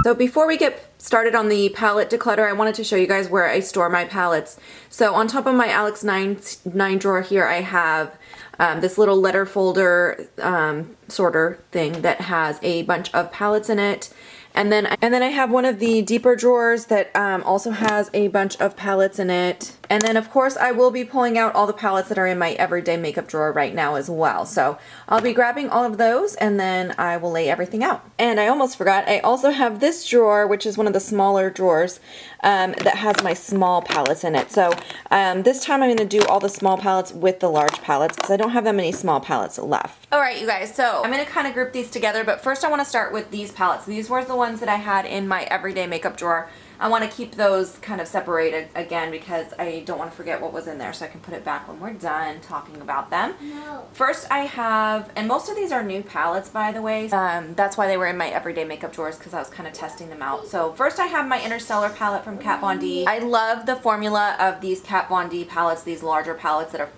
So before we get started on the palette declutter, I wanted to show you guys where I store my palettes. So on top of my Alex 9 drawer here, I have this little letter folder sorter thing that has a bunch of palettes in it. And then I have one of the deeper drawers that also has a bunch of palettes in it. And then of course I will be pulling out all the palettes that are in my everyday makeup drawer right now as well. So I'll be grabbing all of those and then I will lay everything out. And I almost forgot, I also have this drawer, which is one of the smaller drawers that has my small palettes in it. So this time I'm going to do all the small palettes with the large palettes because I don't have that many small palettes left. Alright you guys, so I'm going to kind of group these together, but first I want to start with these palettes. These were the ones that I had in my everyday makeup drawer. I want to keep those kind of separated again because I don't want to forget what was in there, so I can put it back when we're done talking about them. No. First I have, and most of these are new palettes by the way, that's why they were in my everyday makeup drawers because I was kind of testing them out. So first I have my Interstellar palette from Kat Von D. I love the formula of these Kat Von D palettes, these larger palettes that are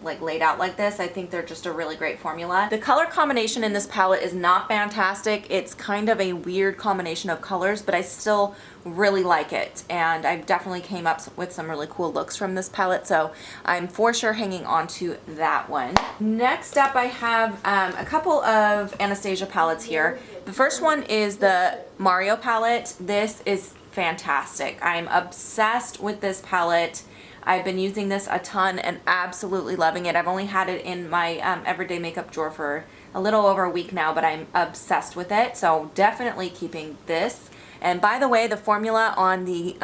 like laid out like this. I think they're just a really great formula. The color combination in this palette is not fantastic. It's kind of a weird combination of colors, but I still really like it, and I definitely came up with some really cool looks from this palette, so I'm for sure hanging on to that one. Next up I have a couple of Anastasia palettes here. The first one is the Mario palette. This is fantastic. I'm obsessed with this palette. I've been using this a ton and absolutely loving it. I've only had it in my everyday makeup drawer for a little over a week now, but I'm obsessed with it, so definitely keeping this. And by the way, the formula on the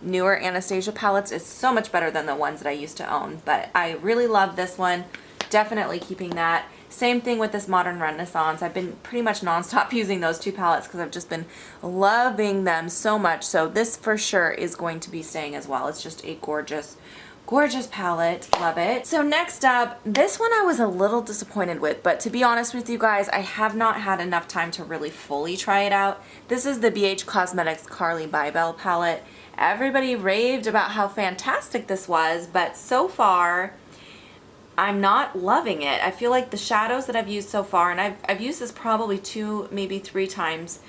newer Anastasia palettes is so much better than the ones that I used to own, but I really love this one. Definitely keeping that. Same thing with this Modern Renaissance. I've been pretty much nonstop using those two palettes because I've just been loving them so much. So this for sure is going to be staying as well. It's just a gorgeous, gorgeous palette. Love it. So next up, this one I was a little disappointed with, but to be honest with you guys, I have not had enough time to really fully try it out. This is the BH Cosmetics Carly Bybel palette. Everybody raved about how fantastic this was, but so far I'm not loving it. I feel like the shadows that I've used so far, and I've used this probably 2, maybe 3 times,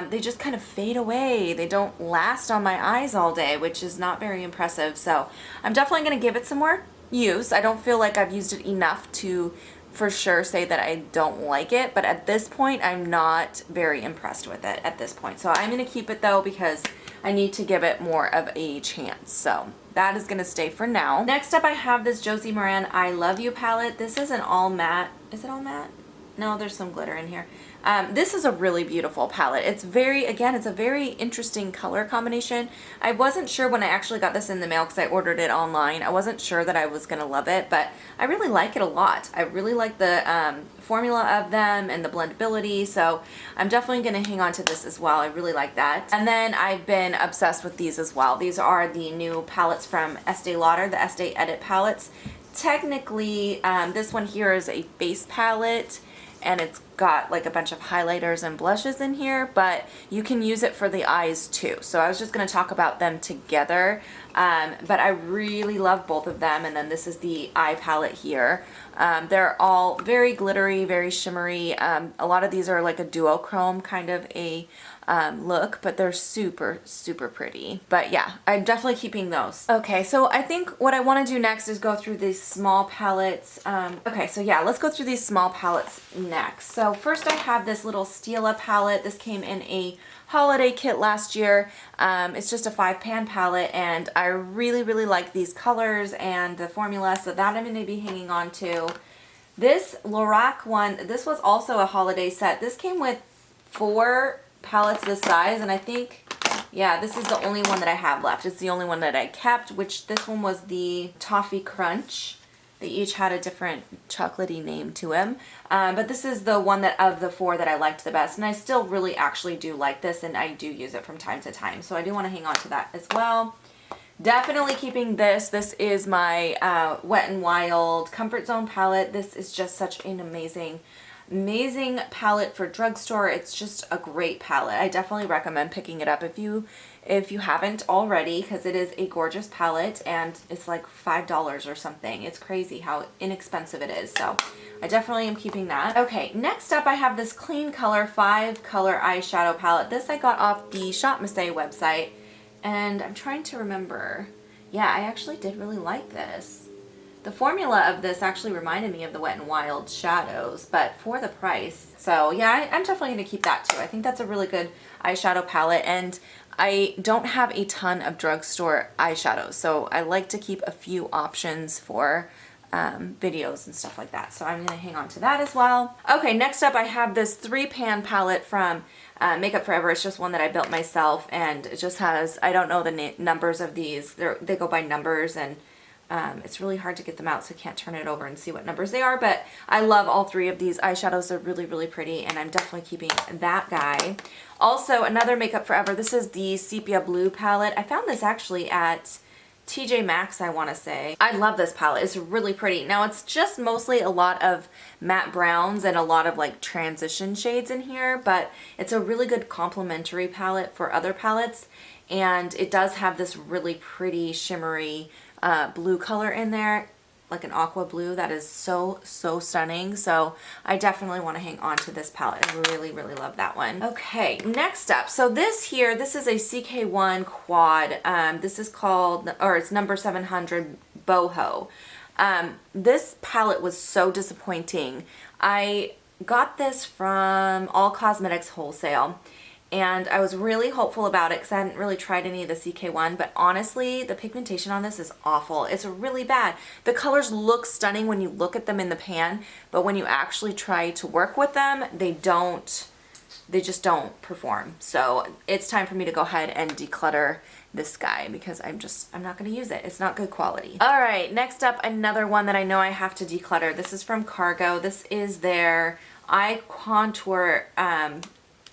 they just kind of fade away. They don't last on my eyes all day, which is not very impressive. So I'm definitely going to give it some more use. I don't feel like I've used it enough to for sure say that I don't like it, but at this point I'm not very impressed with it at this point. So I'm going to keep it though because I need to give it more of a chance. So that is going to stay for now. Next up I have this Josie Maran I Love You palette. This is an all matte. Is it all matte? No, there's some glitter in here. This is a really beautiful palette. It's very, again, it's a very interesting color combination. I wasn't sure when I actually got this in the mail because I ordered it online. I wasn't sure that I was going to love it, but I really like it a lot. I really like the formula of them and the blendability, so I'm definitely going to hang on to this as well. I really like that. And then I've been obsessed with these as well. These are the new palettes from Estee Lauder, the Estee Edit palettes. Technically, this one here is a base palette, and it's got like a bunch of highlighters and blushes in here, but you can use it for the eyes too. So I was just going to talk about them together, but I really love both of them. And then this is the eye palette here. They're all very glittery, very shimmery. A lot of these are like a duochrome kind of a look, but they're super, super pretty. But yeah, I'm definitely keeping those. Okay, so I think what I want to do next is go through these small palettes. Okay, so yeah, let's go through these small palettes next. So first I have this little Stila palette. This came in a holiday kit last year. It's just a 5-pan palette, and I really, really like these colors and the formula, so that I'm going to be hanging on to. This Lorac one, this was also a holiday set. This came with 4 palettes this size, and I think, yeah, this is the only one that I have left. It's the only one that I kept, which this one was the Toffee Crunch. They each had a different chocolatey name to them, but this is the one that of the 4 that I liked the best, and I still really actually do like this, and I do use it from time to time, so I do want to hang on to that as well. Definitely keeping this. This is my Wet n Wild Comfort Zone palette. This is just such an amazing amazing palette for drugstore. It's just a great palette. I definitely recommend picking it up if you haven't already, because it is a gorgeous palette and it's like $5 or something. It's crazy how inexpensive it is. So I definitely am keeping that. Okay, next up I have this Clean Color 5-color eyeshadow palette. This I got off the Shop Missy website, and I'm trying to remember. Yeah, I actually did really like this. The formula of this actually reminded me of the Wet n Wild shadows, but for the price. So yeah, I'm definitely going to keep that too. I think that's a really good eyeshadow palette, and I don't have a ton of drugstore eyeshadows, so I like to keep a few options for videos and stuff like that. So I'm going to hang on to that as well. Okay, next up I have this 3-pan palette from Makeup Forever. It's just one that I built myself, and it just has, I don't know the numbers of these. They go by numbers, and it's really hard to get them out, so I can't turn it over and see what numbers they are, but I love all 3 of these eyeshadows. They're really, really pretty, and I'm definitely keeping that guy. Also, another Makeup Forever. This is the Sepia Blue palette. I found this actually at TJ Maxx, I want to say. I love this palette. It's really pretty. Now, it's just mostly a lot of matte browns and a lot of like transition shades in here, but it's a really good complementary palette for other palettes, and it does have this really pretty shimmery blue color in there, like an aqua blue that is so stunning. So I definitely want to hang on to this palette. I really, really love that one. Okay, next up, so this is a CK1 quad. This is called, or it's number 700 Boho. This palette was so disappointing. I got this from All Cosmetics Wholesale, and I was really hopeful about it because I hadn't really tried any of the CK1, but honestly, the pigmentation on this is awful. It's really bad. The colors look stunning when you look at them in the pan, but when you actually try to work with them, they just don't perform. So it's time for me to go ahead and declutter this guy because I'm not going to use it. It's not good quality. All right, next up, another one that I know I have to declutter. This is from Cargo. This is their Eye Contour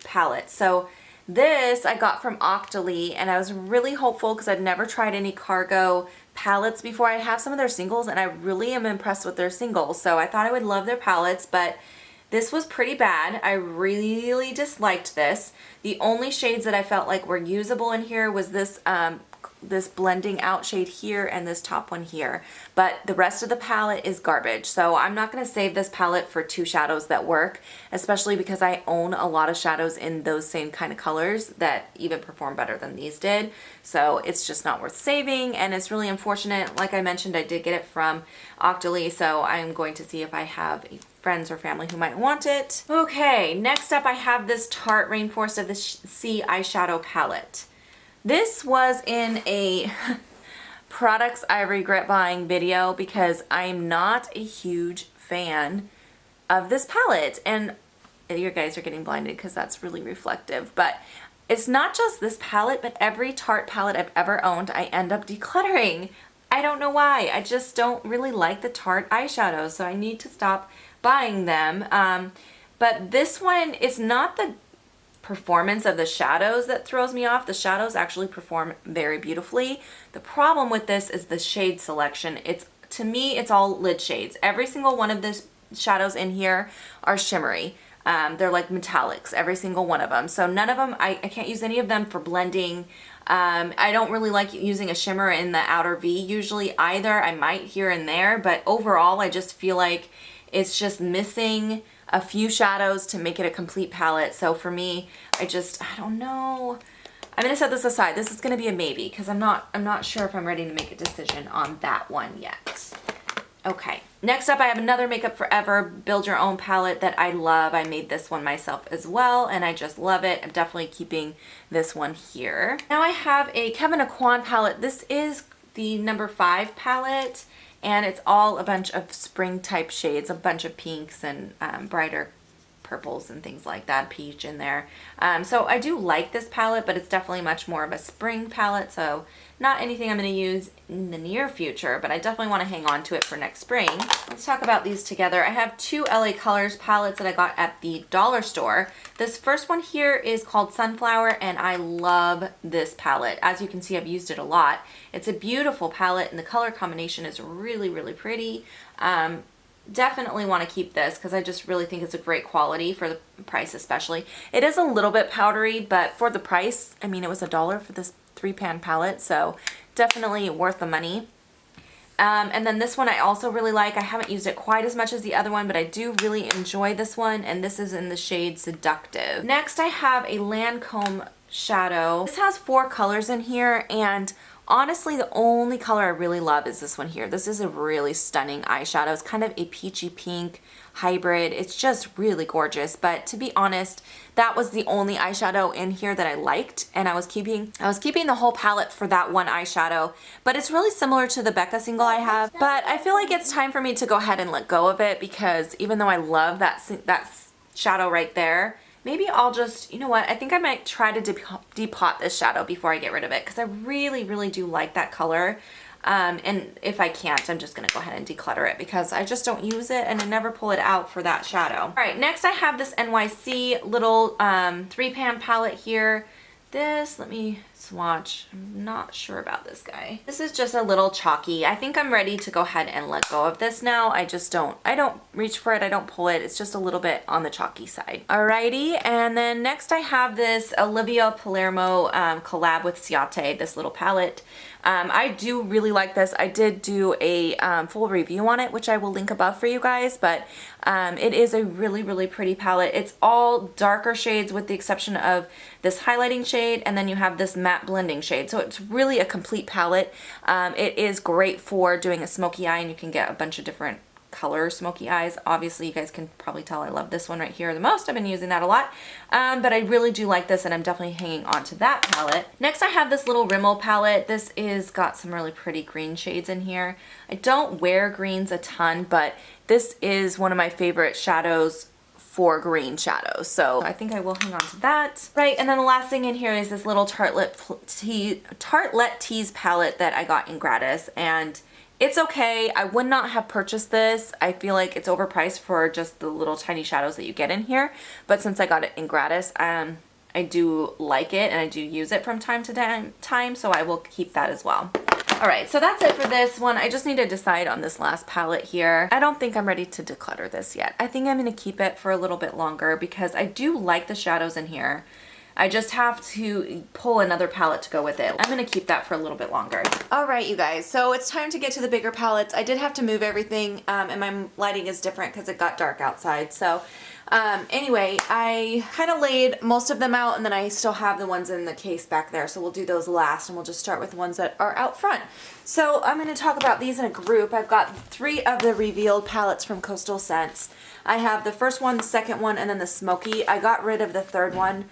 palette. So this I got from Octoly, and I was really hopeful because I'd never tried any Cargo palettes before. I have some of their singles, and I really am impressed with their singles, so I thought I would love their palettes, but this was pretty bad. I really disliked this. The only shades that I felt like were usable in here was this this blending out shade here and this top one here, but the rest of the palette is garbage. So I'm not going to save this palette for 2 shadows that work, especially because I own a lot of shadows in those same kind of colors that even perform better than these did. So it's just not worth saving, and it's really unfortunate. Like I mentioned, I did get it from Octoly, so I'm going to see if I have friends or family who might want it. Okay, next up I have this Tarte Rainforest of the Sea eyeshadow palette. This was in a products I regret buying video because I'm not a huge fan of this palette, and you guys are getting blinded because that's really reflective, but it's not just this palette, but every Tarte palette I've ever owned I end up decluttering. I don't know why. I just don't really like the Tarte eyeshadows, so I need to stop buying them. But this one, it's not the performance of the shadows that throws me off. The shadows actually perform very beautifully. The problem with this is the shade selection. To me, it's all lid shades. Every single one of the shadows in here are shimmery. They're like metallics, every single one of them. So none of them, I can't use any of them for blending. I don't really like using a shimmer in the outer V usually either. I might here and there, but overall I just feel like it's just missing a few shadows to make it a complete palette. So for me, I don't know. I'm gonna set this aside. This is gonna be a maybe because I'm not sure if I'm ready to make a decision on that one yet. Okay, next up I have another Makeup Forever Build Your Own palette that I love. I made this one myself as well, and I just love it. I'm definitely keeping this one here. Now I have a Kevyn Aucoin palette. This is the number 5 palette, and it's all a bunch of spring type shades, a bunch of pinks and brighter purples and things like that, peach in there. So I do like this palette, but it's definitely much more of a spring palette, so not anything I'm going to use in the near future, but I definitely want to hang on to it for next spring. Let's talk about these together. I have 2 LA Colors palettes that I got at the dollar store. This first one here is called Sunflower, and I love this palette. As you can see, I've used it a lot. It's a beautiful palette, and the color combination is really, really pretty. definitely want to keep this because I just really think it's a great quality for the price especially. It is a little bit powdery, but for the price, I mean, it was $1 for this 3-pan palette, so definitely worth the money. And then this one I also really like. I haven't used it quite as much as the other one, but I do really enjoy this one, and this is in the shade Seductive. Next I have a Lancome shadow. This has 4 colors in here, and honestly the only color I really love is this one here. This is a really stunning eyeshadow. It's kind of a peachy pink hybrid. It's just really gorgeous, but to be honest, that was the only eyeshadow in here that I liked, and I was keeping the whole palette for that one eyeshadow. But it's really similar to the Becca single I have, but I feel like it's time for me to go ahead and let go of it, because even though I love that shadow right there, maybe I'll just, you know what, I think I might try to depot this shadow before I get rid of it, because I really, really do like that color. And if I can't, I'm just going to go ahead and declutter it because I just don't use it and I never pull it out for that shadow. All right, next I have this NYC little 3-pan palette here. This, let me swatch. I'm not sure about this guy. This is just a little chalky. I think I'm ready to go ahead and let go of this now. I don't reach for it. I don't pull it. It's just a little bit on the chalky side. Alrighty, and then next I have this Olivia Palermo collab with Ciate, this little palette. I do really like this. I did do a full review on it, which I will link above for you guys, but it is a really, really pretty palette. It's all darker shades with the exception of this highlighting shade, and then you have this matte blending shade. So it's really a complete palette. It is great for doing a smoky eye, and you can get a bunch of different color smoky eyes. Obviously you guys can probably tell I love this one right here the most. I've been using that a lot, but I really do like this, and I'm definitely hanging on to that palette. Next I have this little Rimmel palette. This is got some really pretty green shades in here. I don't wear greens a ton, but this is one of my favorite shadows for green shadows, so I think I will hang on to that. Right, and then the last thing in here is this little Tartelette Tease palette that I got in gratis, and it's okay. I would not have purchased this. I feel like it's overpriced for just the little tiny shadows that you get in here, but since I got it in gratis, I do like it and I do use it from time to time, so I will keep that as well. Alright, so that's it for this one. I just need to decide on this last palette here. I don't think I'm ready to declutter this yet. I think I'm going to keep it for a little bit longer because I do like the shadows in here. I just have to pull another palette to go with it. I'm going to keep that for a little bit longer. Alright, you guys, so it's time to get to the bigger palettes. I did have to move everything, and my lighting is different because it got dark outside. So anyway, I kind of laid most of them out, and then I still have the ones in the case back there. So we'll do those last, and we'll just start with the ones that are out front. So I'm going to talk about these in a group. I've got 3 of the revealed palettes from Coastal Scents. I have the first one, the second one, and then the smoky. I got rid of the third one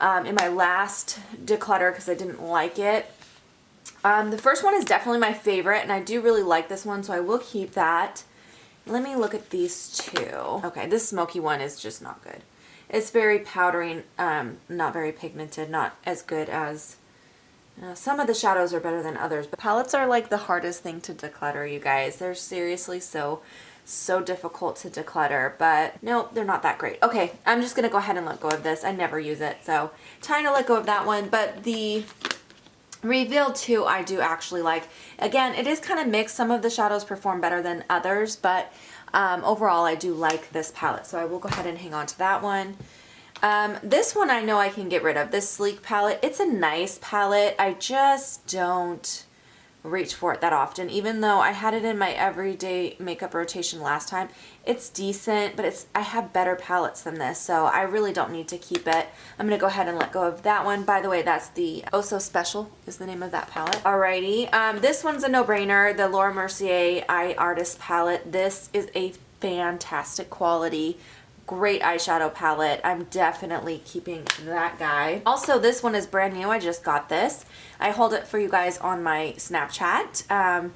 in my last declutter because I didn't like it. The first one is definitely my favorite, and I do really like this one, so I will keep that. Let me look at these two. Okay, this smoky one is just not good. It's very powdery, not very pigmented, not as good as... some of the shadows are better than others, but palettes are like the hardest thing to declutter, you guys. They're seriously so difficult to declutter, but no, they're not that great. Okay, I'm just gonna go ahead and let go of this. I never use it, so time to let go of that one. But the Revealed 2 I do actually like. Again, it is kind of mixed. Some of the shadows perform better than others, but overall I do like this palette, so I will go ahead and hang on to that one. This one I know I can get rid of, this Sleek palette. It's a nice palette. I just don't reach for it that often, even though I had it in my everyday makeup rotation last time. It's decent, but I have better palettes than this, so I really don't need to keep it. I'm gonna go ahead and let go of that one. By the way, that's the Oh So Special is the name of that palette. Alrighty, this one's a no-brainer, the Laura Mercier Eye Artist palette. This is a fantastic quality, great eyeshadow palette. I'm definitely keeping that guy. Also, this one is brand new. I just got this. I hold it for you guys on my Snapchat.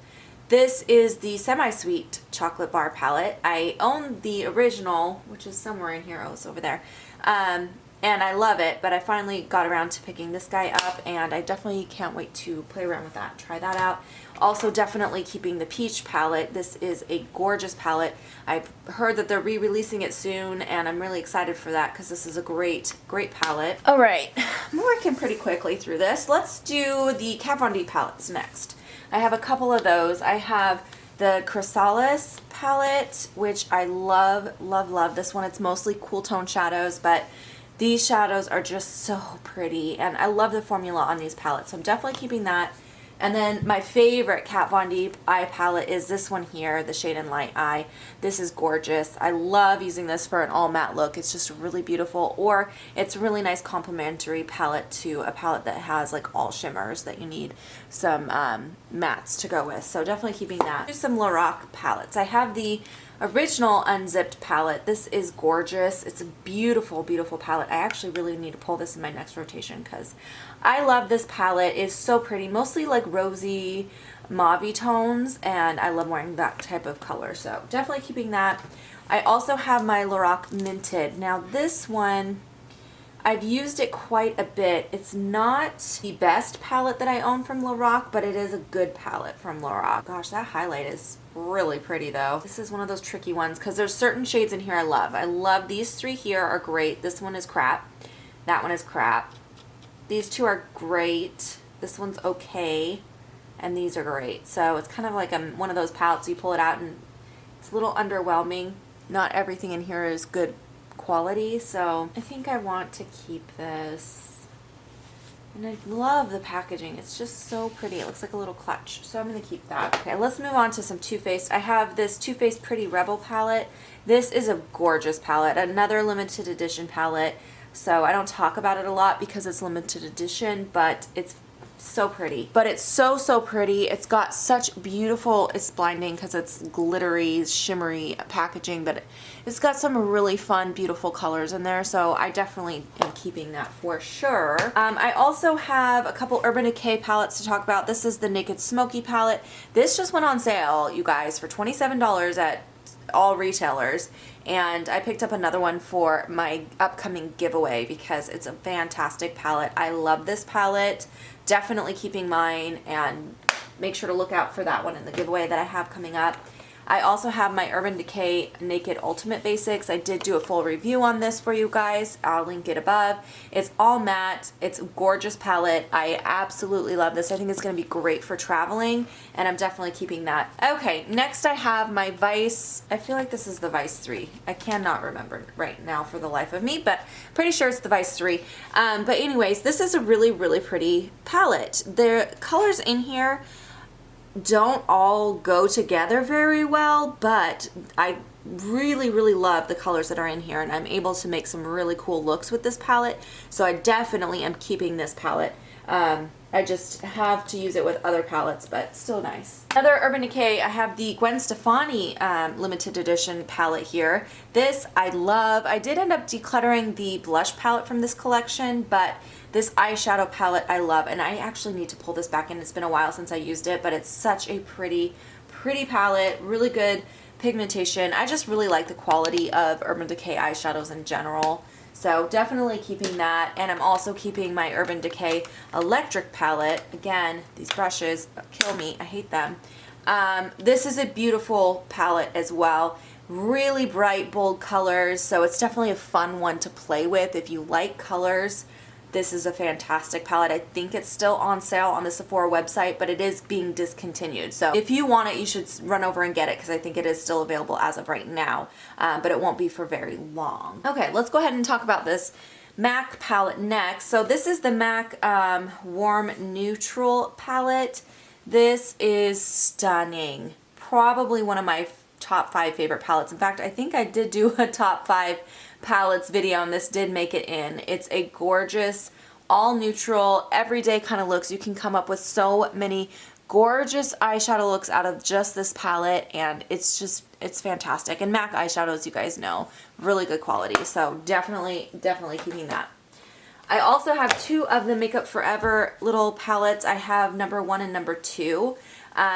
This is the Semi-Sweet Chocolate Bar palette. I own the original, which is somewhere in here. Oh, it's over there. And I love it, but I finally got around to picking this guy up, and I definitely can't wait to play around with that and try that out. Also, definitely keeping the Peach palette. This is a gorgeous palette. I've heard that they're re-releasing it soon, and I'm really excited for that because this is a great palette. All right, I'm working pretty quickly through this. Let's do the Kat Von D palettes next. I have a couple of those. I have the Chrysalis palette, which I love, love, love. This one, it's mostly cool tone shadows, but these shadows are just so pretty, and I love the formula on these palettes, so I'm definitely keeping that. And then my favorite Kat Von D eye palette is this one here, the Shade and Light Eye. This is gorgeous. I love using this for an all matte look. It's just really beautiful, or it's a really nice complementary palette to a palette that has like all shimmers that you need some mattes to go with. So definitely keeping that. Here's some Lorac palettes. I have the original unzipped palette. This is gorgeous. It's a beautiful, beautiful palette. I actually really need to pull this in my next rotation because I love this palette. It's so pretty, mostly like rosy mauve tones, and I love wearing that type of color, so definitely keeping that. I also have my Lorac Minted. Now this one, I've used it quite a bit. It's not the best palette that I own from Lorac, but it is a good palette from Lorac. Gosh, that highlight is really pretty though. This is one of those tricky ones because there's certain shades in here I love. I love these three here are great. This one is crap. That one is crap. These two are great. This one's okay. And these are great. So it's kind of like one of those palettes you pull it out and it's a little underwhelming. Not everything in here is good quality, so I think I want to keep this. And I love the packaging. It's just so pretty. It looks like a little clutch, so I'm going to keep that. Okay, let's move on to some Too Faced. I have this Too Faced Pretty Rebel palette. This is a gorgeous palette, another limited edition palette. So I don't talk about it a lot because it's limited edition, but it's so pretty. But it's so, so pretty. It's got such beautiful, it's blinding because it's glittery, shimmery packaging, but it's got some really fun, beautiful colors in there. So I definitely am keeping that for sure. I also have a couple Urban Decay palettes to talk about. This is the Naked Smoky palette. This just went on sale, you guys, for $27 at all retailers, and I picked up another one for my upcoming giveaway because it's a fantastic palette. I love this palette. Definitely keeping mine, and make sure to look out for that one in the giveaway that I have coming up. I also have my Urban Decay Naked Ultimate Basics. I did do a full review on this for you guys. I'll link it above. It's all matte. It's a gorgeous palette. I absolutely love this. I think it's going to be great for traveling, and I'm definitely keeping that. Okay, next I have my Vice. I feel like this is the Vice 3. I cannot remember right now for the life of me, but pretty sure it's the Vice 3. But anyways, this is a really, really pretty palette. The colors in here don't all go together very well, but I really, really love the colors that are in here, and I'm able to make some really cool looks with this palette, so I definitely am keeping this palette. I just have to use it with other palettes, but still nice. Another Urban Decay, I have the Gwen Stefani limited edition palette here. This I love. I did end up decluttering the blush palette from this collection, but this eyeshadow palette I love, and I actually need to pull this back in. It's been a while since I used it, but it's such a pretty, pretty palette. Really good pigmentation. I just really like the quality of Urban Decay eyeshadows in general. So definitely keeping that, and I'm also keeping my Urban Decay Electric palette. Again, these brushes kill me. I hate them. This is a beautiful palette as well. Really bright, bold colors, so it's definitely a fun one to play with if you like colors. This is a fantastic palette. I think it's still on sale on the Sephora website, but it is being discontinued. So if you want it, you should run over and get it because I think it is still available as of right now, but it won't be for very long. Okay, let's go ahead and talk about this MAC palette next. So this is the MAC Warm Neutral palette. This is stunning. Probably one of my top 5 favorite palettes. In fact, I think I did do a top 5 palettes video, and this did make it in. It's a gorgeous, all neutral, everyday kind of looks. You can come up with so many gorgeous eyeshadow looks out of just this palette, and it's fantastic. And MAC eyeshadows, you guys know, really good quality. So definitely keeping that. I also have 2 of the Makeup Forever little palettes. I have number 1 and number 2.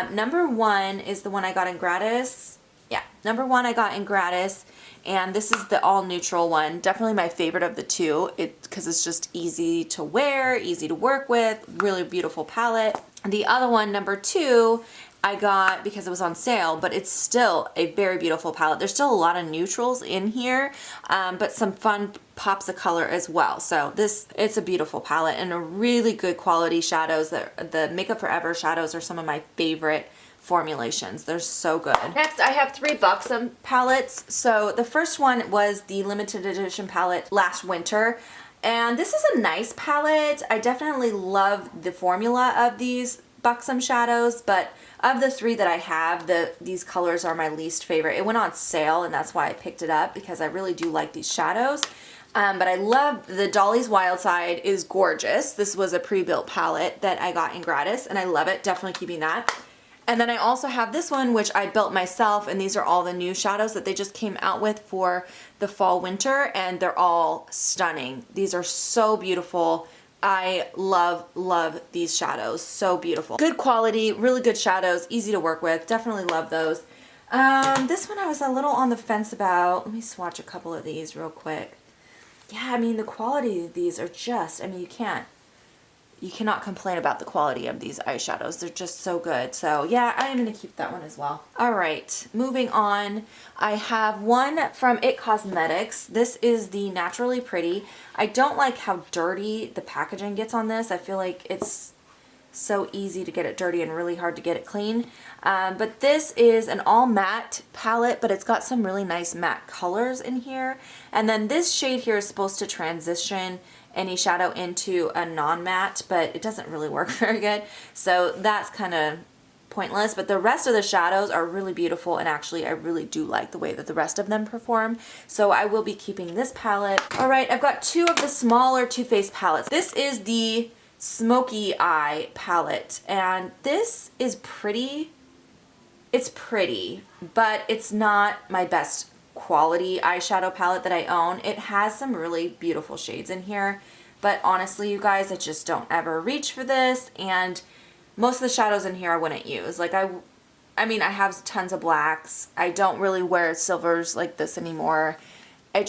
Number 1 is the one I got in gratis. Yeah, number 1 I got in gratis, and this is the all neutral one. Definitely my favorite of the 2, because it's just easy to wear, easy to work with, really beautiful palette. The other one, number 2, I got because it was on sale, but it's still a very beautiful palette. There's still a lot of neutrals in here, but some fun pops of color as well. So it's a beautiful palette and a really good quality shadows. The Makeup Forever shadows are some of my favorite formulations. They're so good. Next, I have 3 Buxom palettes. So the first one was the limited edition palette last winter. And this is a nice palette. I definitely love the formula of these Buxom shadows, but of the 3 that I have, these colors are my least favorite. It went on sale, and that's why I picked it up, because I really do like these shadows. But I love the Dolly's Wild Side is gorgeous. This was a pre-built palette that I got in gratis, and I love it. Definitely keeping that. And then I also have this one, which I built myself, and these are all the new shadows that they just came out with for the fall winter, and they're all stunning. These are so beautiful. I love these shadows. So beautiful. Good quality, really good shadows, easy to work with. Definitely love those. This one I was a little on the fence about. Let me swatch a couple of these real quick. Yeah, I mean, the quality of these are just, I mean, you cannot complain about the quality of these eyeshadows. They're just so good. So yeah, I am going to keep that one as well. All right, moving on. I have one from It Cosmetics. This is the Naturally Pretty. I don't like how dirty the packaging gets on this. I feel like it's so easy to get it dirty and really hard to get it clean. But this is an all matte palette, but it's got some really nice matte colors in here. And then this shade here is supposed to transition any shadow into a non-matte, but it doesn't really work very good. So that's kind of pointless, but the rest of the shadows are really beautiful, and actually I really do like the way that the rest of them perform. So I will be keeping this palette. All right, I've got 2 of the smaller Too Faced palettes. This is the Smoky Eye palette, and this is pretty. It's pretty, but it's not my best quality eyeshadow palette that I own. It has some really beautiful shades in here, but honestly, you guys, I just don't ever reach for this, and most of the shadows in here I wouldn't use. Like I mean, I have tons of blacks. I don't really wear silvers like this anymore. I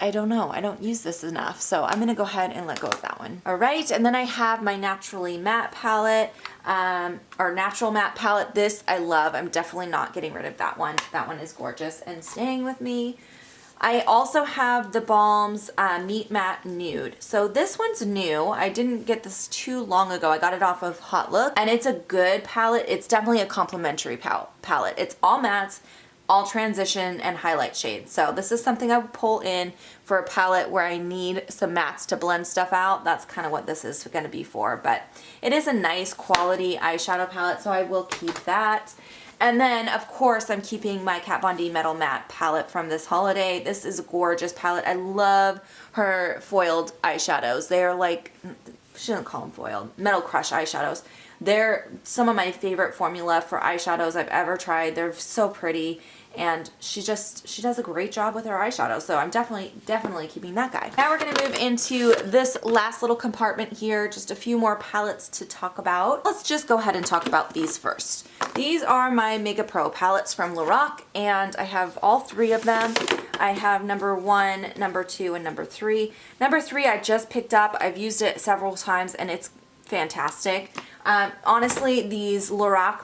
don't know. I don't use this enough. So I'm going to go ahead and let go of that one. All right. And then I have my Naturally Matte palette, or Natural Matte palette. This I love. I'm definitely not getting rid of that one. That one is gorgeous and staying with me. I also have the Balm's Meat Matte Nude. So this one's new. I didn't get this too long ago. I got it off of hautelook, and it's a good palette. It's definitely a complimentary palette. It's all mattes, all transition and highlight shades. So this is something I would pull in for a palette where I need some mattes to blend stuff out. That's kind of what this is going to be for, but it is a nice quality eyeshadow palette, so I will keep that. And then, of course, I'm keeping my Kat Von D Metal Matte palette from this holiday. This is a gorgeous palette. I love her foiled eyeshadows. They are like, shouldn't call them foiled, Metal Crush eyeshadows. They're some of my favorite formula for eyeshadows I've ever tried. They're so pretty, and she does a great job with her eyeshadows. So I'm definitely keeping that guy. Now we're going to move into this last little compartment here. Just a few more palettes to talk about. Let's just go ahead and talk about these first. These are my Mega Pro palettes from Lorac, and I have all 3 of them. I have number 1, number 2, and number 3. Number 3 I just picked up. I've used it several times, and it's fantastic. Honestly, these Lorac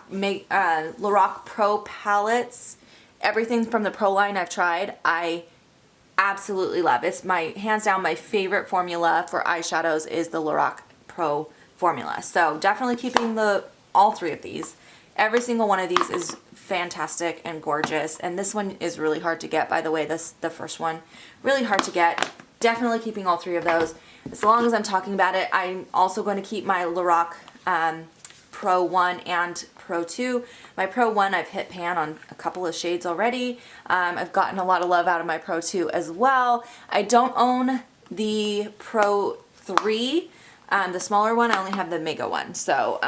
Pro palettes, everything from the Pro line I've tried, I absolutely love. It's my, hands down, my favorite formula for eyeshadows is the Lorac Pro formula. So definitely keeping all 3 of these. Every single one of these is fantastic and gorgeous, and this one is really hard to get, by the way. The first one, really hard to get. Definitely keeping all 3 of those. As long as I'm talking about it, I'm also going to keep my Lorac Pro 1 and Pro 2. My Pro 1, I've hit pan on a couple of shades already. I've gotten a lot of love out of my Pro 2 as well. I don't own the Pro 3. The smaller one, I only have the Mega one. So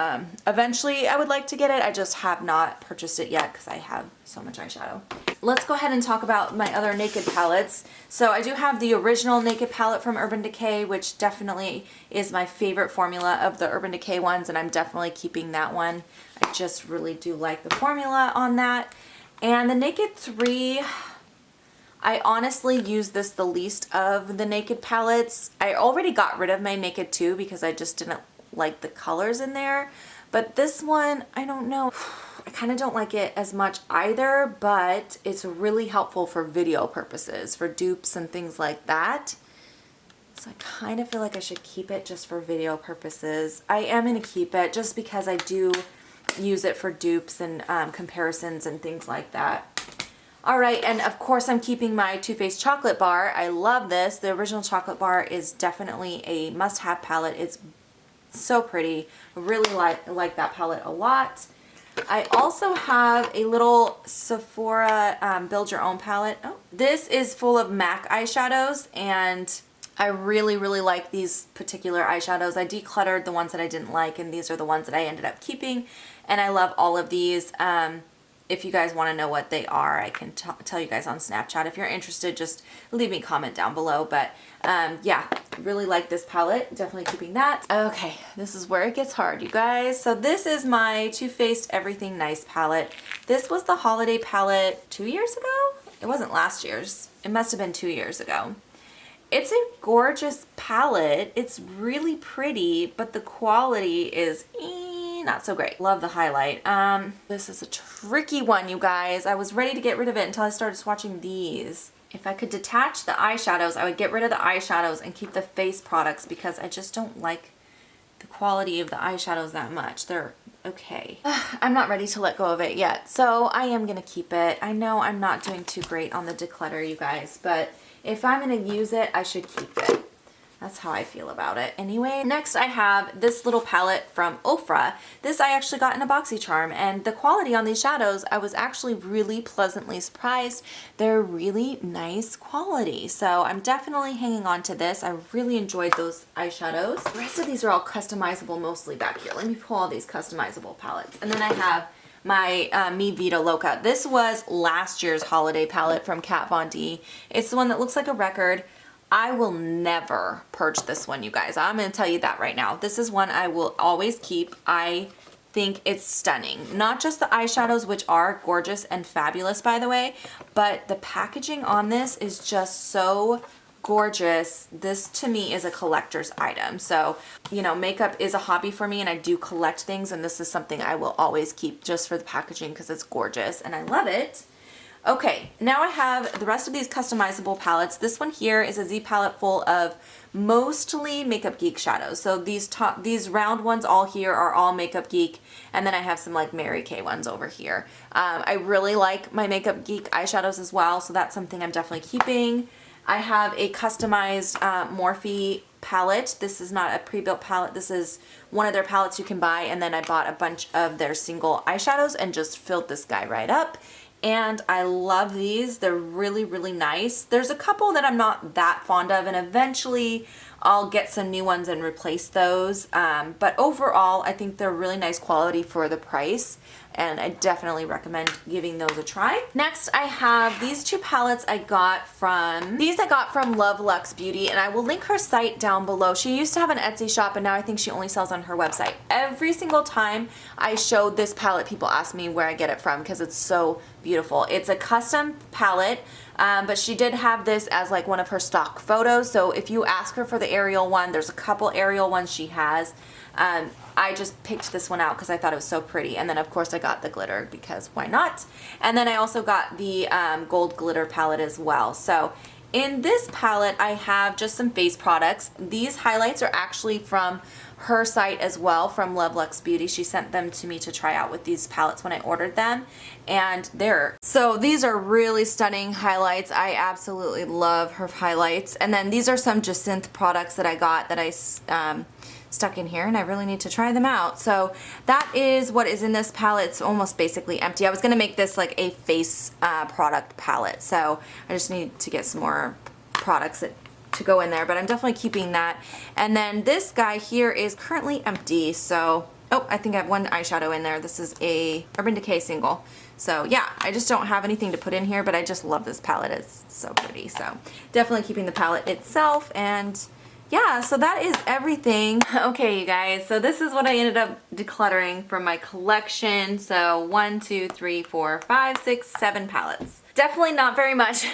eventually I would like to get it. I just have not purchased it yet because I have so much eyeshadow. Let's go ahead and talk about my other Naked palettes. So I do have the original Naked palette from Urban Decay, which definitely is my favorite formula of the Urban Decay ones, and I'm definitely keeping that one. I just really do like the formula on that. And the Naked 3, I honestly use this the least of the Naked palettes. I already got rid of my Naked 2 because I just didn't like the colors in there. But this one, I don't know. I kind of don't like it as much either, but it's really helpful for video purposes, for dupes and things like that. So I kind of feel like I should keep it just for video purposes. I am going to keep it just because I do use it for dupes and comparisons and things like that. All right, and of course I'm keeping my Too Faced chocolate bar. I love this. The original chocolate bar is definitely a must-have palette. It's so pretty. I really like that palette a lot. I also have a little Sephora Build Your Own palette. Oh, this is full of MAC eyeshadows, and I really like these particular eyeshadows. I decluttered the ones that I didn't like, and these are the ones that I ended up keeping, and I love all of these. If you guys want to know what they are, I can tell you guys on Snapchat. If you're interested, just leave me a comment down below. But yeah, really like this palette. Definitely keeping that. Okay, this is where it gets hard, you guys. So this is my Too Faced Everything Nice palette. This was the holiday palette 2 years ago? It wasn't last year's. It must have been 2 years ago. It's a gorgeous palette. It's really pretty, but the quality is not so great. Love the highlight. This is a tricky one, you guys. I was ready to get rid of it until I started swatching these. If I could detach the eyeshadows, I would get rid of the eyeshadows and keep the face products because I just don't like the quality of the eyeshadows that much. They're okay. I'm not ready to let go of it yet, so I am gonna keep it. I know I'm not doing too great on the declutter, you guys, but if I'm gonna use it, I should keep it. That's how I feel about it. Anyway, next I have this little palette from Ofra. This I actually got in a BoxyCharm, and the quality on these shadows, I was actually really pleasantly surprised. They're really nice quality, so I'm definitely hanging on to this. I really enjoyed those eyeshadows. The rest of these are all customizable mostly back here. Let me pull all these customizable palettes. And then I have my Mi Vida Loca. This was last year's holiday palette from Kat Von D. It's the one that looks like a record. I will never purge this one, you guys. I'm going to tell you that right now. This is one I will always keep. I think it's stunning. Not just the eyeshadows, which are gorgeous and fabulous, by the way, but the packaging on this is just so gorgeous. This to me is a collector's item. So, you know, makeup is a hobby for me and I do collect things, and this is something I will always keep just for the packaging because it's gorgeous and I love it. Okay, now I have the rest of these customizable palettes. This one here is a Z palette full of mostly Makeup Geek shadows. So these round ones all here are all Makeup Geek, and then I have some like Mary Kay ones over here. I really like my Makeup Geek eyeshadows as well, so that's something I'm definitely keeping. I have a customized Morphe palette. This is not a pre-built palette. This is one of their palettes you can buy, and then I bought a bunch of their single eyeshadows and just filled this guy right up. And I love these. They're really nice. There's a couple that I'm not that fond of, and eventually I'll get some new ones and replace those. But overall, I think they're really nice quality for the price, and I definitely recommend giving those a try. Next, I have these two palettes I got from Love Luxe Beauty, and I will link her site down below. She used to have an Etsy shop, and now I think she only sells on her website. Every single time I showed this palette, people ask me where I get it from because it's so beautiful. It's a custom palette, but she did have this as like one of her stock photos. So if you ask her for the Ariel one, there's a couple Ariel ones she has. I just picked this one out because I thought it was so pretty. And then of course I got the glitter because why not? And then I also got the gold glitter palette as well. So in this palette, I have just some face products. These highlights are actually from her site as well, from Love Luxe Beauty. She sent them to me to try out with these palettes when I ordered them, and so these are really stunning highlights. I absolutely love her highlights. And then these are some Jacinthe products that I got that I stuck in here, and I really need to try them out. So that is what is in this palette. It's almost basically empty. I was gonna make this like a face product palette, so I just need to get some more products to go in there, but I'm definitely keeping that. And then this guy here is currently empty, so oh, I think I have one eyeshadow in there. This is a Urban Decay single. So yeah, I just don't have anything to put in here, but I just love this palette. It's so pretty. So definitely keeping the palette itself. And yeah, so that is everything. Okay, you guys, so this is what I ended up decluttering from my collection. So 1, 2, 3, 4, 5, 6, 7 palettes. Definitely not very much,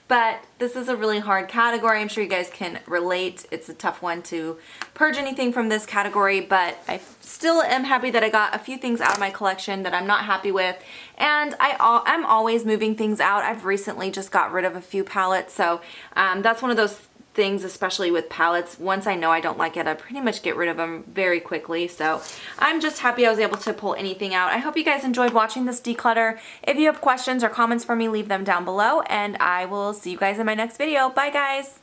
but this is a really hard category. I'm sure you guys can relate. It's a tough one to purge anything from this category, but I still am happy that I got a few things out of my collection that I'm not happy with, and I'm always moving things out. I've recently just got rid of a few palettes, so that's one of those things, especially with palettes. Once I know I don't like it, I pretty much get rid of them very quickly. So I'm just happy I was able to pull anything out. I hope you guys enjoyed watching this declutter. If you have questions or comments for me, leave them down below, and I will see you guys in my next video. Bye guys!